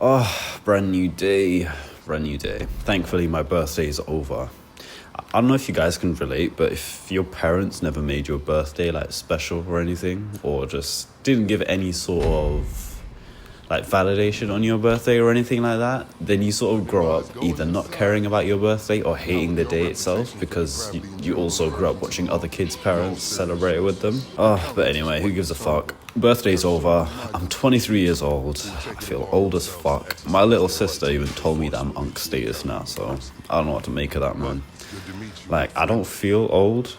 Oh, brand new day, brand new day. Thankfully, my birthday is over. I don't know if you guys can relate, but if your parents never made your birthday like special or anything, or just didn't give any sort of like validation on your birthday or anything like that, then you sort of grow up either not caring about your birthday or hating the day itself because you also grew up watching other kids' parents celebrate it with them. Oh, but anyway, who gives a fuck? Birthday's over. I'm 23 years old. I feel old as fuck. My little sister even told me that I'm unk status now, so I don't know what to make of that, man. Like, I don't feel old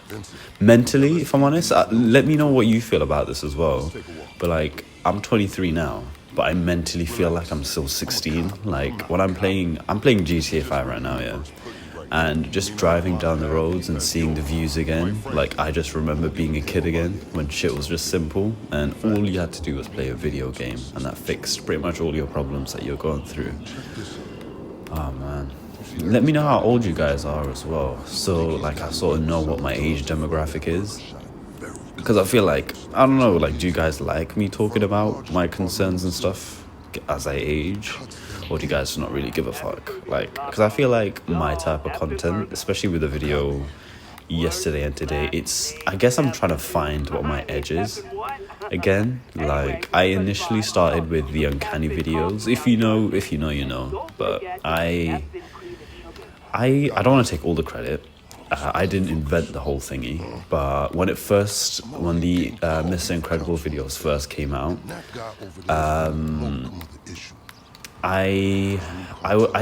mentally, if I'm honest. Let me know what you feel about this as well. But like, I'm 23 now, but I mentally feel like I'm still 16. Like, when I'm playing GTA 5 right now, yeah. And just driving down the roads and seeing the views again, like, I just remember being a kid again when shit was just simple and all you had to do was play a video game and that fixed pretty much all your problems that you're going through. Oh man. Let me know how old you guys are as well, so like I sort of know what my age demographic is. Because I feel like, I don't know, like, do you guys like me talking about my concerns and stuff as I age? Or do you guys not really give a fuck? Like, because I feel like my type of content, especially with the video yesterday and today, I guess I'm trying to find what my edge is again. Like, I initially started with the uncanny videos. If you know, you know. But I don't want to take all the credit. I didn't invent the whole thingy, but when the Mr. Incredible videos first came out, I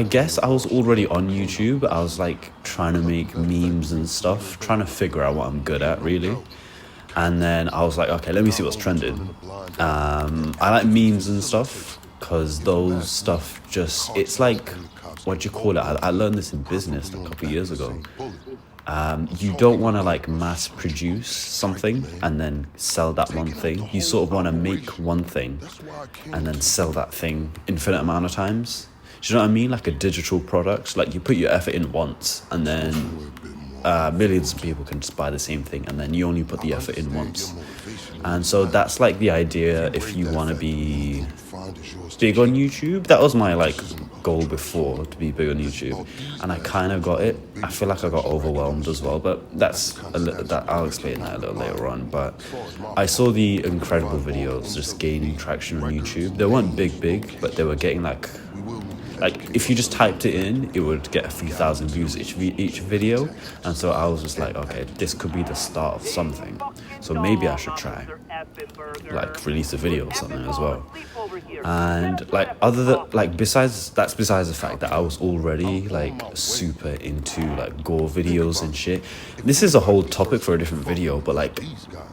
guess I was already on YouTube. I was like trying to make memes and stuff, trying to figure out what I'm good at, really. And then I was like, okay, let me see what's trending. I like memes and stuff because those stuff it's like, what do you call it? I learned this in business a couple of years ago. You don't want to like mass produce something and then sell that one thing. You sort of want to make one thing and then sell that thing infinite amount of times. Do you know what I mean? Like a digital product. Like, you put your effort in once and then millions of people can just buy the same thing, and then you only put the effort in once. And so that's like the idea if you want to be big on YouTube. That was my like goal before, to be big on YouTube, and I kind of got it. I feel like I got overwhelmed as well, but I'll explain that a little later on. But I saw the incredible videos just gaining traction on YouTube. They weren't big, but they were getting like if you just typed it in, it would get a few thousand views each video. And so I was just like, okay, this could be the start of something, so maybe I should try like release a video or something as well. And like besides the fact that I was already like super into like gore videos and shit. This is a whole topic for a different video, but like,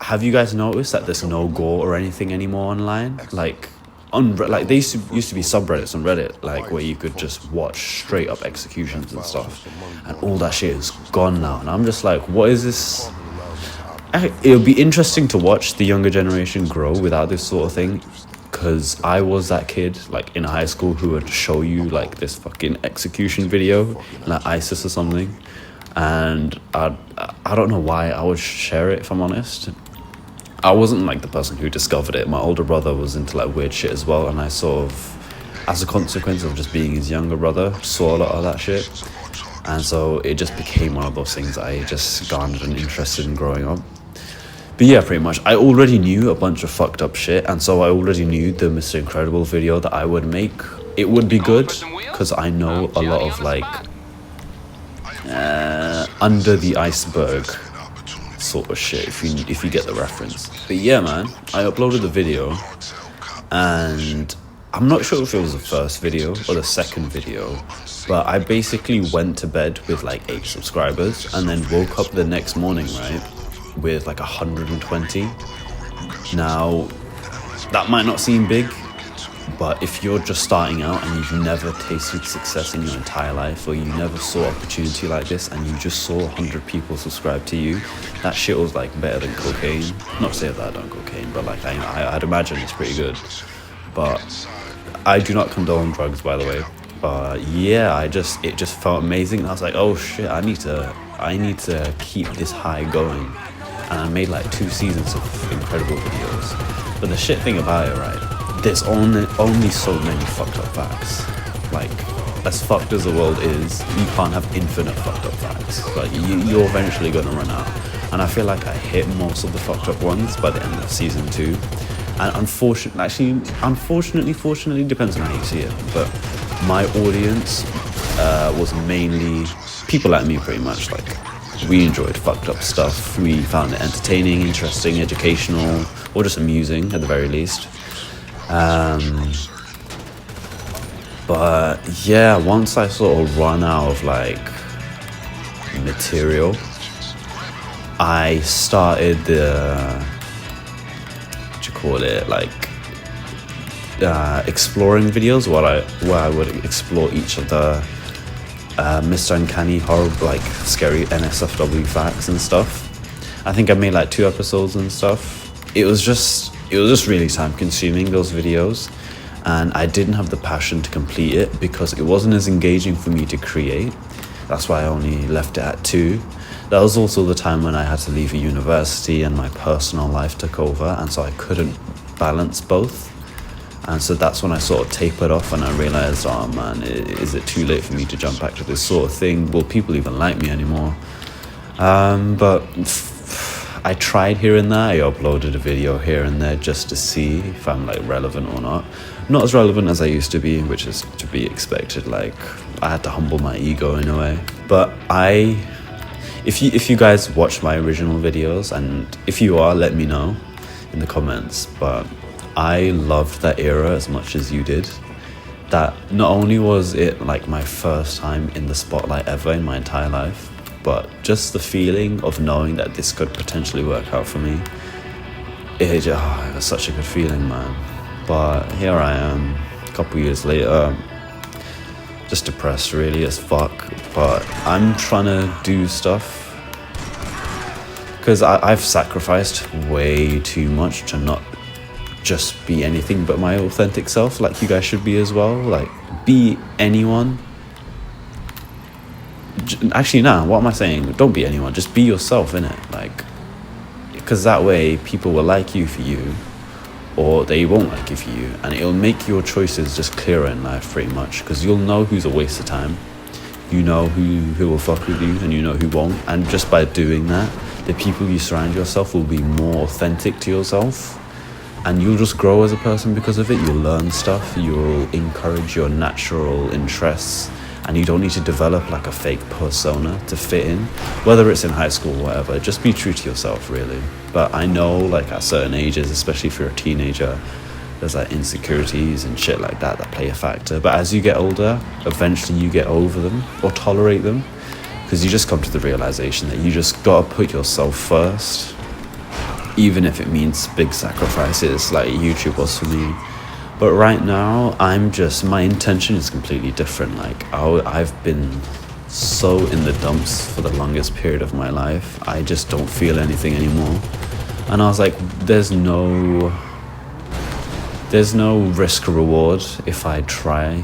have you guys noticed that there's no gore or anything anymore online? Like, there used to be subreddits on Reddit, like, where you could just watch straight up executions and stuff, and all that shit is gone now. And I'm just like, what is this? It'll be interesting to watch the younger generation grow without this sort of thing, because I was that kid like in high school who would show you like this fucking execution video, like ISIS or something, and I don't know why I would share it, if I'm honest. I wasn't like the person who discovered it. My older brother was into like weird shit as well, and I sort of, as a consequence of just being his younger brother, saw a lot of that shit. And so it just became one of those things I just garnered an interest in growing up. But yeah, pretty much, I already knew a bunch of fucked up shit, and so I already knew the Mr. Incredible video that I would make, it would be good, because I know a lot of like under the iceberg sort of shit, if you get the reference. But yeah, man, I uploaded the video, and I'm not sure if it was the first video or the second video, but I basically went to bed with like 8 subscribers and then woke up the next morning, right, with like 120. Now, that might not seem big, but if you're just starting out and you've never tasted success in your entire life, or you never saw opportunity like this and you just saw 100 people subscribe to you, that shit was like better than cocaine. Not to say that I don't cocaine, but like I'd imagine it's pretty good. But I do not condone drugs, by the way. But yeah, it just felt amazing. And I was like, oh shit, I need to keep this high going. And I made like 2 seasons of incredible videos. But the shit thing about it, right, there's only so many fucked up facts. Like, as fucked as the world is, you can't have infinite fucked up facts. Like, you're eventually gonna run out. And I feel like I hit most of the fucked up ones by the end of season 2. And fortunately, depends on how you see it, but my audience was mainly people like me, pretty much. Like, we enjoyed fucked up stuff. We found it entertaining, interesting, educational, or just amusing at the very least. But yeah, once I sort of run out of like material, I started exploring videos where I would explore each of the Mr. Uncanny horror, like scary NSFW facts and stuff. I think I made like 2 episodes and stuff. It was just really time consuming, those videos, and I didn't have the passion to complete it because it wasn't as engaging for me to create. That's why I only left it at 2. That was also the time when I had to leave a university and my personal life took over, and so I couldn't balance both. And so that's when I sort of tapered off, and I realized, oh man, is it too late for me to jump back to this sort of thing? Will people even like me anymore? But I tried here and there. I uploaded a video here and there just to see if I'm like relevant or not. Not as relevant as I used to be, which is to be expected. Like, I had to humble my ego in a way. But if you guys watch my original videos, and if you are, let me know in the comments. But I loved that era as much as you did. That not only was it like my first time in the spotlight ever in my entire life, but just the feeling of knowing that this could potentially work out for me, it was such a good feeling, man. But here I am, a couple years later, just depressed really as fuck. But I'm trying to do stuff, because I've sacrificed way too much to not just be anything but my authentic self, like you guys should be as well. Like, be anyone. Actually, nah, what am I saying? Don't be anyone, just be yourself, innit? Like, because that way people will like you for you, or they won't like you for you, and it'll make your choices just clearer in life pretty much, because you'll know who's a waste of time, you know who will fuck with you, and you know who won't. And just by doing that, the people you surround yourself will be more authentic to yourself, and you'll just grow as a person because of it. You'll learn stuff, you'll encourage your natural interests, and you don't need to develop like a fake persona to fit in, whether it's in high school or whatever. Just be true to yourself, really. But I know, like, at certain ages, especially if you're a teenager, there's like insecurities and shit like that play a factor. But as you get older, eventually you get over them or tolerate them, because you just come to the realization that you just gotta put yourself first, even if it means big sacrifices like YouTube was for me. But right now, my intention is completely different. Like, I've been so in the dumps for the longest period of my life. I just don't feel anything anymore. And I was like, there's no risk reward if I try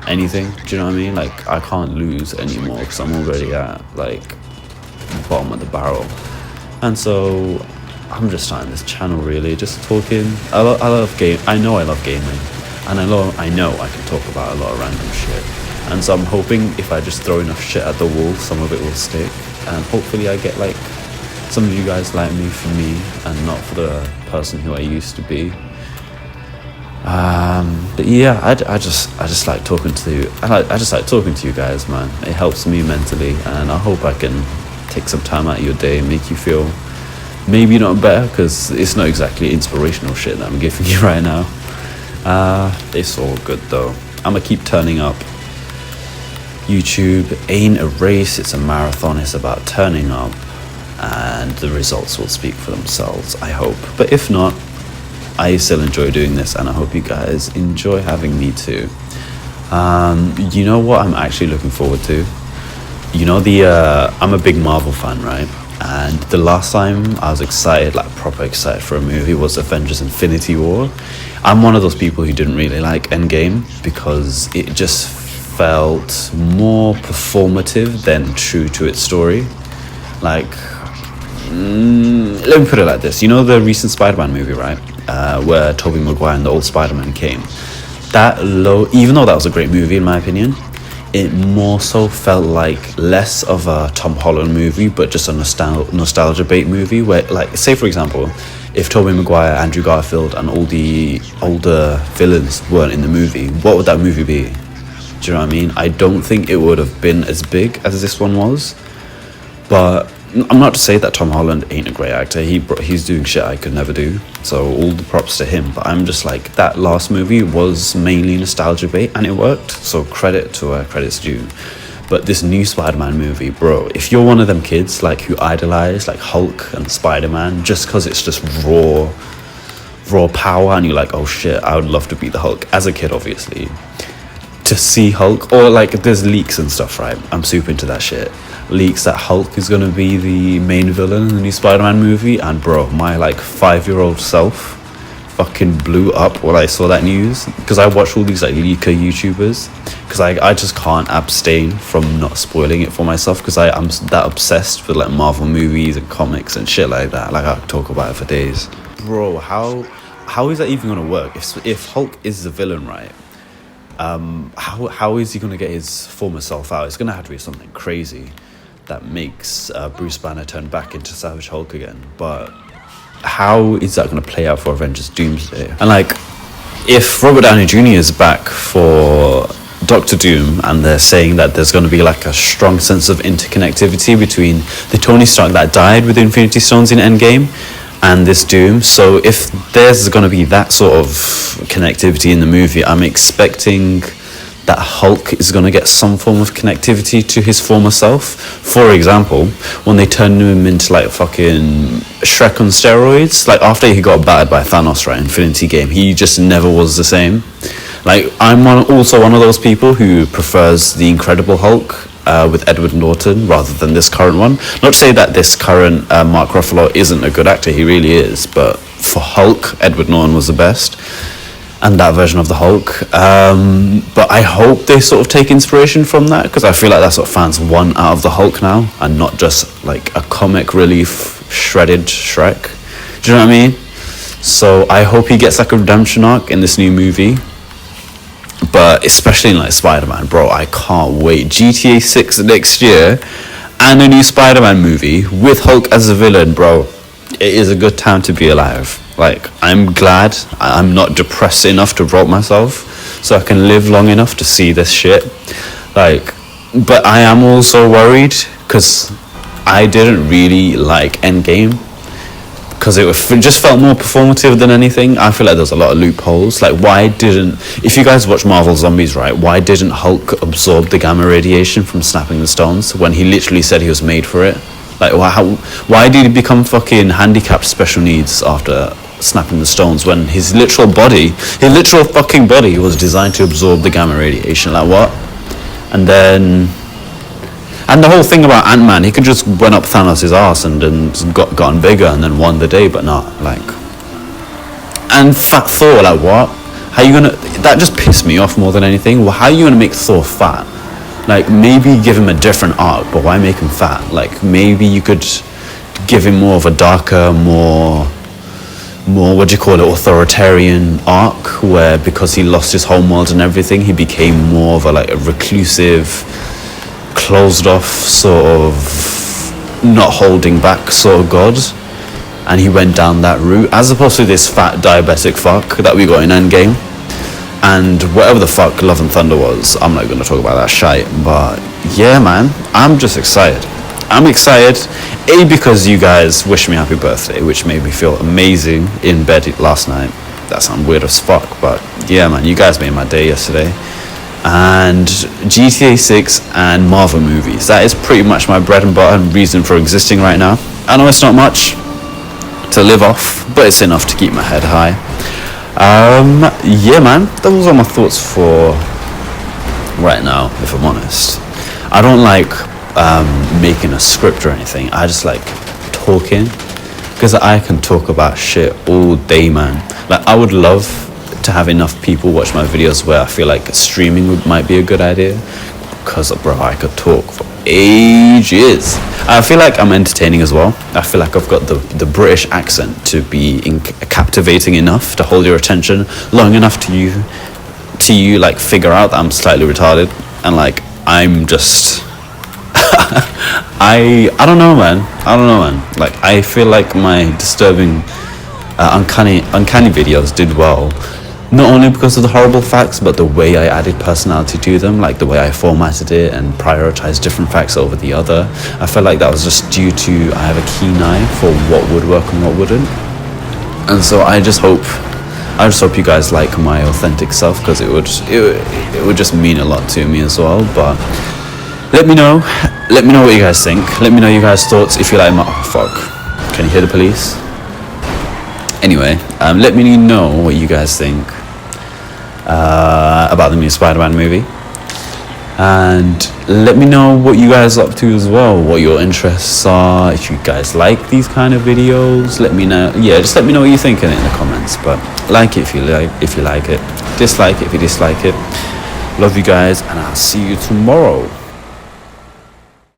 anything. Do you know what I mean? Like, I can't lose anymore because I'm already at like the bottom of the barrel. And so I'm just starting this channel, really, just talking. I love game. I know I love gaming, and I know I can talk about a lot of random shit. And so I'm hoping if I just throw enough shit at the wall, some of it will stick, and hopefully I get like some of you guys like me for me, and not for the person who I used to be. But yeah, I just like talking to you. I just like talking to you guys, man. It helps me mentally, and I hope I can take some time out of your day and make you feel maybe not better, because it's not exactly inspirational shit that I'm giving you right now. It's all good though. I'm gonna keep turning up. YouTube ain't a race, it's a marathon. It's about turning up, and the results will speak for themselves, I hope. But if not, I still enjoy doing this, and I hope you guys enjoy having me too. You know what I'm actually looking forward to? You know, I'm a big Marvel fan, right? And the last time I was excited, like proper excited for a movie, was Avengers Infinity War. I'm one of those people who didn't really like Endgame because it just felt more performative than true to its story. Like, let me put it like this. You know the recent Spider-Man movie, right? where Tobey Maguire and the old Spider-Man came. Even though that was a great movie in my opinion, it more so felt like less of a Tom Holland movie, but just a nostalgia bait movie where, like, say for example, if Tobey Maguire, Andrew Garfield and all the older villains weren't in the movie, what would that movie be? Do you know what I mean? I don't think it would have been as big as this one was. But I'm not to say that Tom Holland ain't a great actor. He's doing shit I could never do. So all the props to him. But I'm just like, that last movie was mainly nostalgia bait and it worked. So credit to where credit's due. But this new Spider-Man movie, bro, if you're one of them kids like who idolize like Hulk and Spider-Man just because it's just raw power and you're like, oh shit, I would love to be the Hulk as a kid, obviously. To see Hulk, or like there's leaks and stuff, right? I'm super into that shit. Leaks that Hulk is gonna be the main villain in the new Spider-Man movie, and bro, my like 5-year-old self fucking blew up when I saw that news, because I watch all these like leaker YouTubers, because I just can't abstain from not spoiling it for myself, because I'm that obsessed with like Marvel movies and comics and shit like that. Like I could talk about it for days. Bro, how is that even gonna work? If Hulk is the villain, right? How is he gonna get his former self out? It's gonna have to be something crazy that makes Bruce Banner turn back into Savage Hulk again. But how is that gonna play out for Avengers Doomsday? And like, if Robert Downey Jr. is back for Doctor Doom and they're saying that there's gonna be like a strong sense of interconnectivity between the Tony Stark that died with the Infinity Stones in Endgame and this Doom, so if there's going to be that sort of connectivity in the movie, I'm expecting that Hulk is going to get some form of connectivity to his former self. For example, when they turned him into like fucking Shrek on steroids, like after he got battered by Thanos, right, Infinity Game, he just never was the same. Like, I'm also one of those people who prefers the Incredible Hulk with Edward Norton rather than this current one. Not to say that this current Mark Ruffalo isn't a good actor, he really is, but for Hulk, Edward Norton was the best, and that version of the Hulk. But I hope they sort of take inspiration from that, because I feel like that's what fans want out of the Hulk now, and not just like a comic relief shredded Shrek. Do you know what I mean? So I hope he gets like a redemption arc in this new movie. But especially in like Spider-Man, bro, I can't wait. GTA 6 next year and a new Spider-Man movie with Hulk as a villain, bro. It is a good time to be alive. Like, I'm glad I'm not depressed enough to rob myself so I can live long enough to see this shit. Like, but I am also worried because I didn't really like Endgame, because it just felt more performative than anything. I feel like there's a lot of loopholes. Like, if you guys watch Marvel Zombies, right, why didn't Hulk absorb the gamma radiation from snapping the stones when he literally said he was made for it? Like, why did he become fucking handicapped special needs after snapping the stones when his literal fucking body was designed to absorb the gamma radiation? Like, what? And the whole thing about Ant-Man, he could just went up Thanos' ass and gotten bigger and then won the day, but not, like... And Fat Thor, like, what? How you gonna... That just pissed me off more than anything. Well, how are you gonna make Thor fat? Like, maybe give him a different arc, but why make him fat? Like, maybe you could give him more of a darker, more authoritarian arc, where because he lost his home world and everything, he became more of a reclusive, closed off, sort of not holding back sort of god, and he went down that route, as opposed to this fat diabetic fuck that we got in Endgame. And whatever the fuck Love and Thunder was, I'm not going to talk about that shite, but yeah, man, I'm just excited. I'm excited, A, because you guys wished me happy birthday, which made me feel amazing in bed last night. That sounds weird as fuck, but yeah, man, you guys made my day yesterday. And GTA 6 and Marvel movies. That is pretty much my bread and butter and reason for existing right now. I know it's not much to live off, but it's enough to keep my head high. Yeah, man, those are my thoughts for right now, if I'm honest. I don't like making a script or anything. I just like talking, because I can talk about shit all day, man. Like, I would love to have enough people watch my videos where I feel like streaming might be a good idea, because bro, I could talk for ages. I feel like I'm entertaining as well. I feel like I've got the British accent to be captivating enough to hold your attention long enough to you like figure out that I'm slightly retarded, and like I'm just I don't know, man. Like I feel like my disturbing uncanny videos did well, not only because of the horrible facts, but the way I added personality to them, like the way I formatted it and prioritized different facts over the other. I felt like that was just due to I have a keen eye for what would work and what wouldn't. And so I just hope you guys like my authentic self, because it would just mean a lot to me as well. But let me know what you guys think. Let me know your guys' thoughts. If you like my fuck, can you hear the police? Anyway, let me know what you guys think about the new Spider-Man movie, and let me know what you guys are up to as well, what your interests are. If you guys like these kind of videos, let me know. Yeah, just let me know what you think in the comments. But like it if you like it, dislike it if you dislike it. Love you guys, and I'll see you tomorrow.